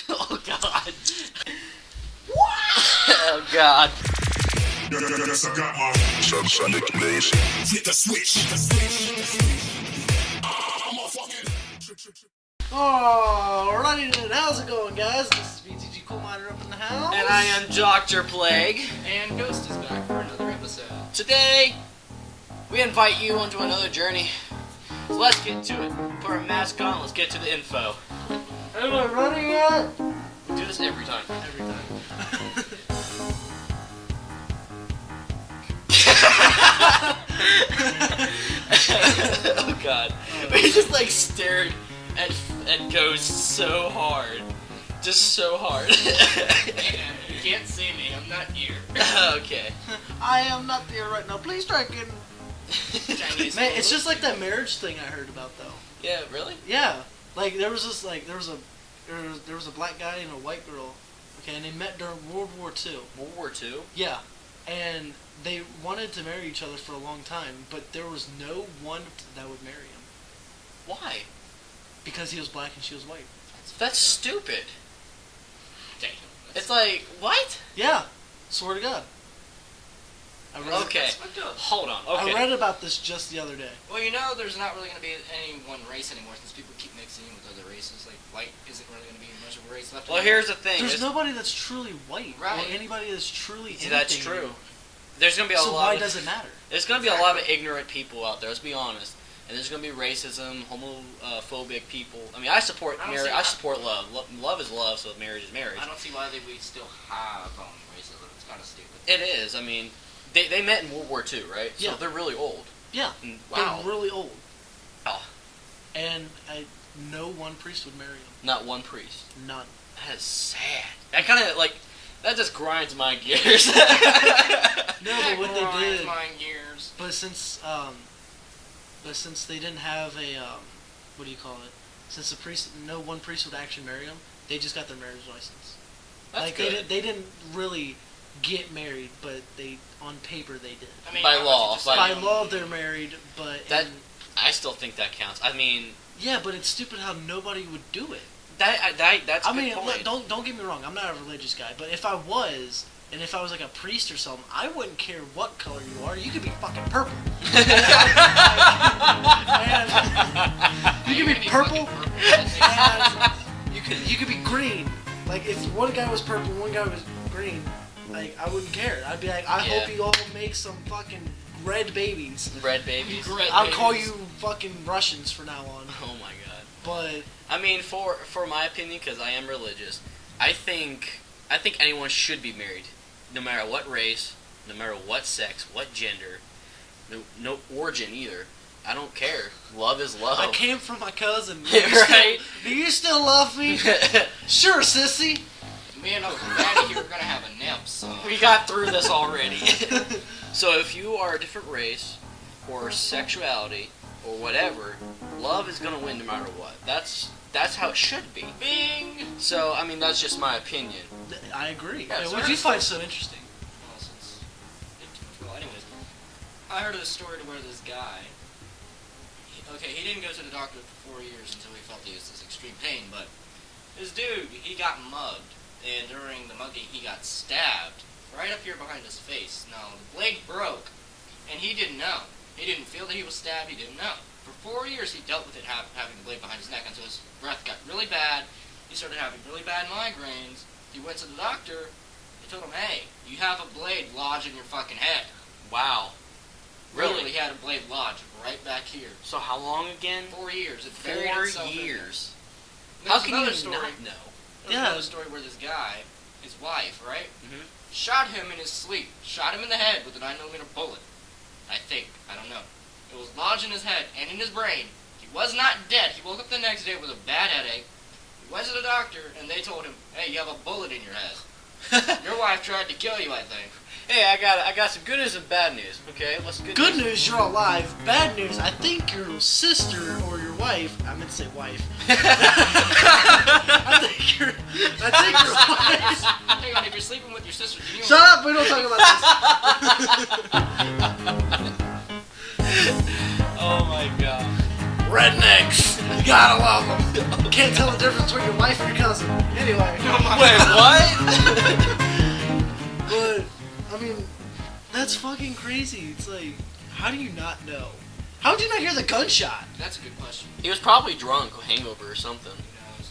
Oh God. Oh God. Yes, I got my subsonic bass. Hit the switch. I'm a fucking. Alrighty then, how's it going, guys? This is BTG Cool Miner up in the house. And I am Dr. Plague. And Ghost is back for another episode. Today, we invite you onto another journey. So let's get to it. Put our mask on, let's get to the info. Am I running yet? We do this every time. Every time. Oh God. We just like stared at Ghost so hard. Just so hard. And you can't see me, I'm not here. Okay. I am not there right now. Please try again. Chinese Man, food. it's just like that marriage thing I heard about though. Yeah, really? Yeah, like there was a black guy and a white girl. Okay, and they met during World War II. World War II? Yeah, and they wanted to marry each other for a long time, but there was no one that would marry him Why? because he was black and she was white. That's stupid. Damn. It's like, what? Yeah, swear to God. I read Okay, That's fucked up. hold on. Okay. I read about this just the other day. Well, you know, there's not really going to be any one race anymore since people keep mixing in with other races. Like, white isn't really going to be much of a race left. Well, here's the thing. There's nobody that's truly white Right. or anybody that's truly See, anything. that's true. There's gonna be a So lot. why of, does it matter? There's gonna be a lot of ignorant people out there. Let's be honest. And there's gonna be racism, homophobic people. I mean, I support I don't marriage. see- I support love. Love is love, so marriage is marriage. I don't see why we still have racism. It's kind of stupid. It is. I mean, they met in World War II, right? So Yeah. they're really old. Yeah, And, wow. they're really old. Wow. And no one priest would marry him. Not one priest. None. That is sad. That kind of like that just grinds my gears. No, but what they Grinds did. my gears. But since they didn't have a what do you call it? Since the priest, no one priest would actually marry him, they just got their marriage license. That's like good. they didn't really get married, but they on paper they did. I mean, By how about law, you just by- By say- law, they're married, but That- I still think that counts. I mean, yeah, but it's stupid how nobody would do it. that's. I a good mean, point. don't get me wrong. I'm not a religious guy, but if I was, and if I was like a priest or something, I wouldn't care what color you are. You could be fucking purple. And you could be purple. And you could be green. Like if one guy was purple, one guy was green, like I wouldn't care. I'd be like, I hope you all make some fucking red babies. Red babies. I'll call you fucking Russians from now on. Oh my God. But I mean, for my opinion, because I am religious, I think anyone should be married, no matter what race, no matter what sex, what gender, no origin either. I don't care. Love is love. I came from my cousin. Right? Do you still love me? Sure, sissy. Me and Uncle Daddy here are gonna have a nap song. We got through this already. So if you are a different race, or sexuality, or whatever, love is gonna win no matter what. That's how it should be. Bing! So I mean, that's just my opinion. I agree. Yeah, What did you find so interesting? Well, since well, anyways, I heard of a story to where this guy, he didn't go to the doctor for 4 years until he felt he was this extreme pain, but this dude, he got mugged, and during the mugging, he got stabbed right up here behind his face. Now, the blade broke, and he didn't know. He didn't feel that he was stabbed, he didn't know. For 4 years, he dealt with it having the blade behind his neck until his breath got really bad. He started having really bad migraines. He went to the doctor. They told him, hey, you have a blade lodged in your fucking head. Wow. Literally, he had a blade lodged right back here. So how long again? 4 years. It 4 buried itself in there. years. And How there's can you another story. not know? There's Yeah. another story where this guy, his wife, right, Mhm. shot him in his sleep. Shot him in the head with a 9mm bullet. I think. I don't know. It was lodged in his head and in his brain. He was not dead. He woke up the next day with a bad headache. He went to the doctor, and they told him, hey, you have a bullet in your head. Your wife tried to kill you, I think. Hey, I got some good news and bad news. Okay, what's the Good news, you're alive. Bad news, I think your sister or your wife. I meant to say wife. I think your wife. Hang on, if you're sleeping with your sister, do you Shut up! We don't talk about Oh my God. this. Rednecks. You gotta love them. Can't tell the difference between your wife and your cousin. Anyway. Wait, what? But, I mean, that's fucking crazy. It's like, how do you not know? How did you not hear the gunshot? That's a good question. He was probably drunk, hangover or something. Who knows?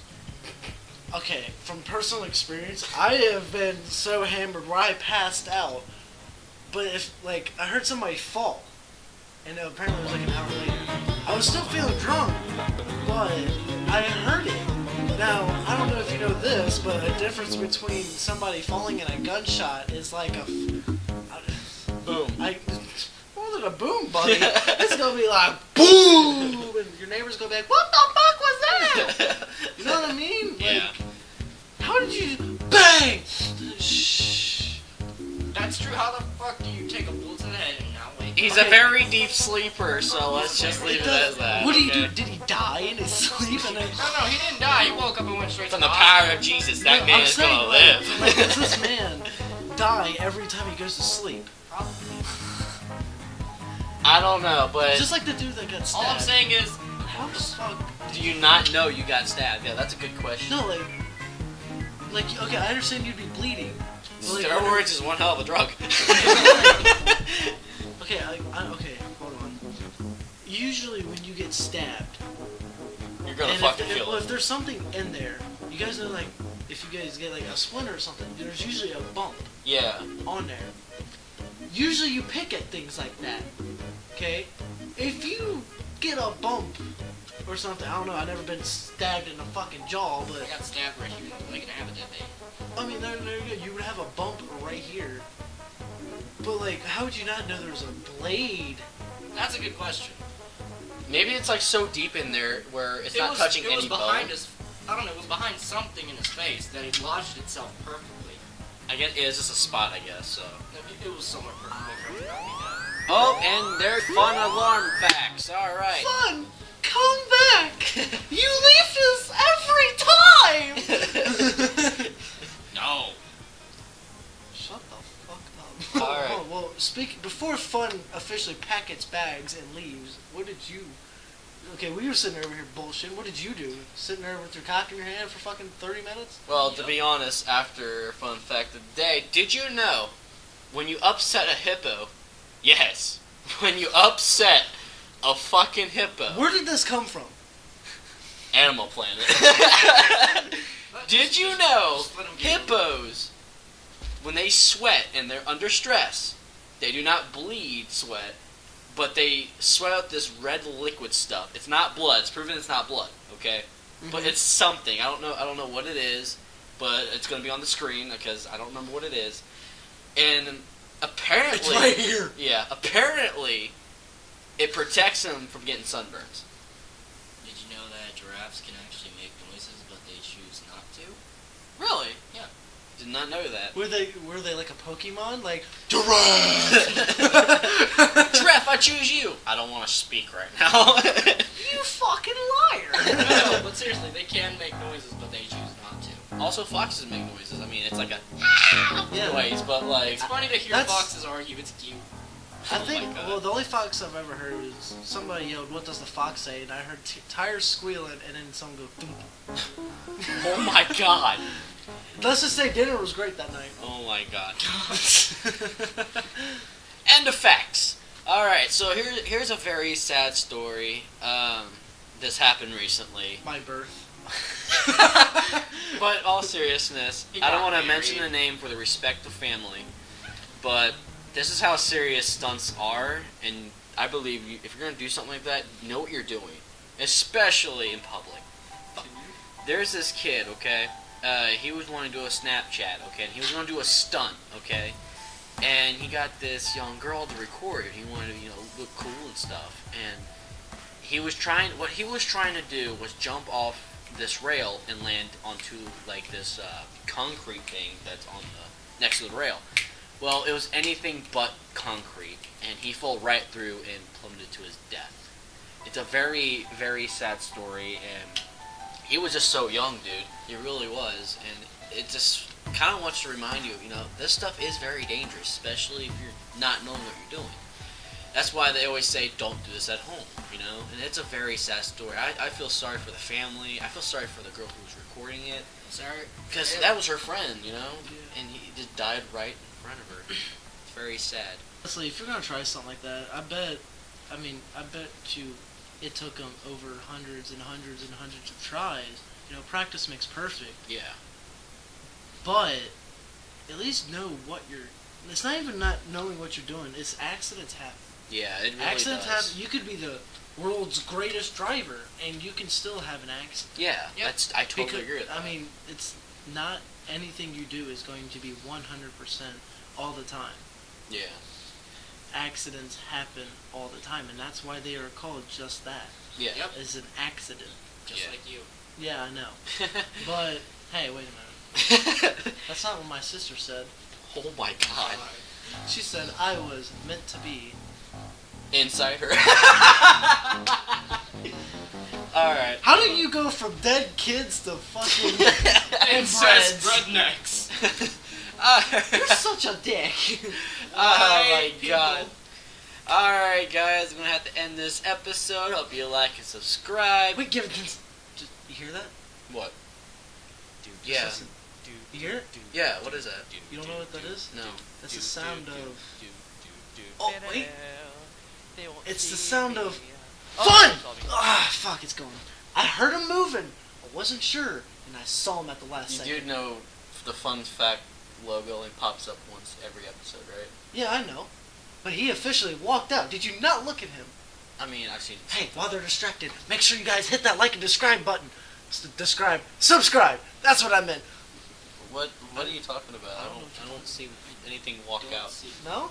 Okay, from personal experience, I have been so hammered where I passed out. But if, like, I heard somebody fall, and apparently it was like an hour later, I was still feeling drunk, but I heard it. Now, I don't know if you know this, but a difference between somebody falling and a gunshot is like a... Boom. More than a boom, buddy. It's gonna be like, boom! And your neighbor's gonna be like, what the fuck was that? You know what I mean? Yeah. Like, how did you... Bang! Shh. That's true. How the fuck do you take a bullet to the head and not wake He's up? a very deep sleeper, so let's just leave it as that. What did he okay? do? Did he die in his sleep? And then... No, he didn't die. He woke up and went straight From to the the power hospital. of Jesus, that No, man I'm is saying, gonna like, live. Like, does this man die every time he goes to sleep? I don't know, but Just like the dude that got All stabbed. I'm saying is, How the fuck? do you not know you got stabbed? Yeah, that's a good question. No, like, okay, I understand you'd be bleeding. but, like, Steroids is one hell of a drug. Okay, okay, hold on. Usually when you get stabbed, You're gonna and fucking if, feel well, it. if there's something in there, you guys know, like, if you guys get like a splinter or something, there's usually a bump Yeah. on there. Usually you pick at things like that. Okay? If you get a bump or something, I don't know, I've never been stabbed in the fucking jaw, but I got stabbed right here in the leg and I have a dead baby. I mean, there you go. You would have a bump right here. But like, how would you not know there was a blade? That's a good question. Maybe it's like so deep in there where it's not touching it was any behind bone. his, I don't know, it was behind something in his face that it lodged itself perfectly. I guess it's just a spot, I guess. So. It was somewhere perfectly for him to not be dead. Oh, and there's fun alarm facts. All right. Fun! Come back! You leave this every time! No. Shut the fuck up. All right. Oh, well, before Fun officially pack its bags and leaves, what did you... Okay, we were sitting over here bullshitting. What did you do? Sitting there with your cock in your hand for fucking 30 minutes? Well, to be honest, after fun fact of the day, did you know when you upset a hippo? Yes, when you upset a fucking hippo. Where did this come from? Animal Planet. Did you know Just let 'em get hippos, when they sweat and they're under stress, they do not bleed sweat, but they sweat out this red liquid stuff. It's not blood. It's proven it's not blood. Okay, but it's something. I don't know what it is, but it's gonna be on the screen because I don't remember what it is. And apparently, It's right here. yeah, apparently, it protects them from getting sunburns. Did you know that giraffes can actually make noises, but they choose not to? Really? Yeah. Did not know that. Were they like a Pokemon? Like, giraffe! Giraffe, I choose you. I don't want to speak right now. You fucking liar! No, but seriously, they can make noises, but they choose not to. Also, foxes make noises. I mean, it's like a Yeah. noise, but like, It's funny to hear That's- foxes argue. It's cute. I Oh think, my God. well, the only fox I've ever heard was somebody yelled, "What does the fox say?" And I heard tires squealing, and then someone go, "Thump." oh my god. Let's just say dinner was great that night. Oh my god. End of facts. Alright, so here's a very sad story. This happened recently. My birth. But all seriousness, He I don't got want to mention married. the name for the respect of family, but this is how serious stunts are, and I believe if you're going to do something like that, know what you're doing, especially in public. There's this kid, okay? He was wanting to do a Snapchat, okay? And he was going to do a stunt, okay? And he got this young girl to record it. He wanted to, look cool and stuff. And what he was trying to do was jump off this rail and land onto, like, this concrete thing that's on next to the rail. Well, it was anything but concrete, and he fell right through and plummeted to his death. It's a very, very sad story, and he was just so young, dude. He really was, and it just kind of wants to remind you, this stuff is very dangerous, especially if you're not knowing what you're doing. That's why they always say, don't do this at home, you know? And it's a very sad story. I feel sorry for the family. I feel sorry for the girl who was recording it. Sorry. Because that was her friend, you know? Yeah. And he just died right in front of her. It's very sad. Honestly, if you're gonna try something like that, I bet you it took them over hundreds and hundreds and hundreds of tries. You know, practice makes perfect. Yeah. But at least know what you're. It's not even not knowing what you're doing. It's accidents happen. Yeah, it really Accidents does. happen. You could be the world's greatest driver, and you can still have an accident. Yeah, Yep. I totally Because, agree with that. I mean, it's not anything you do is going to be 100% all the time. yeah. Accidents happen all the time, and that's why they are called just that. Yeah. Yep. Is an accident. Just Yeah. like you. Yeah, I know. But hey, wait a minute. That's not what my sister said. Oh my god. She said I was meant to be. Inside her. Alright. How do you go from dead kids to fucking Incest inbreds? rednecks. You're such a dick. Oh my White god. people. Alright, guys, I'm gonna have to end this episode. Hope you like and subscribe. Wait, give it. Just, you hear that? What? Just Yeah. listen. You hear it? Yeah, what is that? You don't know what that is? No. That's the sound of. Oh wait. It's the sound of fun. Ah, fuck! It's going. I heard him moving. I wasn't sure, and I saw him at the last You second. do know the Fun Fact logo only pops up once every episode, right? Yeah, I know. But he officially walked out. Did you not look at him? I mean, I've seen it. Hey, while they're distracted, make sure you guys hit that like and subscribe button. Subscribe. That's what I meant. What are you talking about? I don't know what I you're don't see anything walk Don't out. see. No?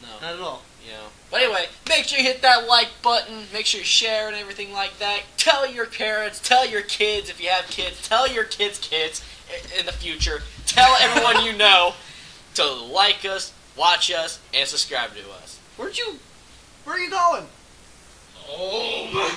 No. Not at all. You know. But anyway, make sure you hit that like button. Make sure you share and everything like that. Tell your parents, tell your kids if you have kids, tell your kids' kids in the future. Tell everyone you know to like us, watch us, and subscribe to us. Where are you going? Oh my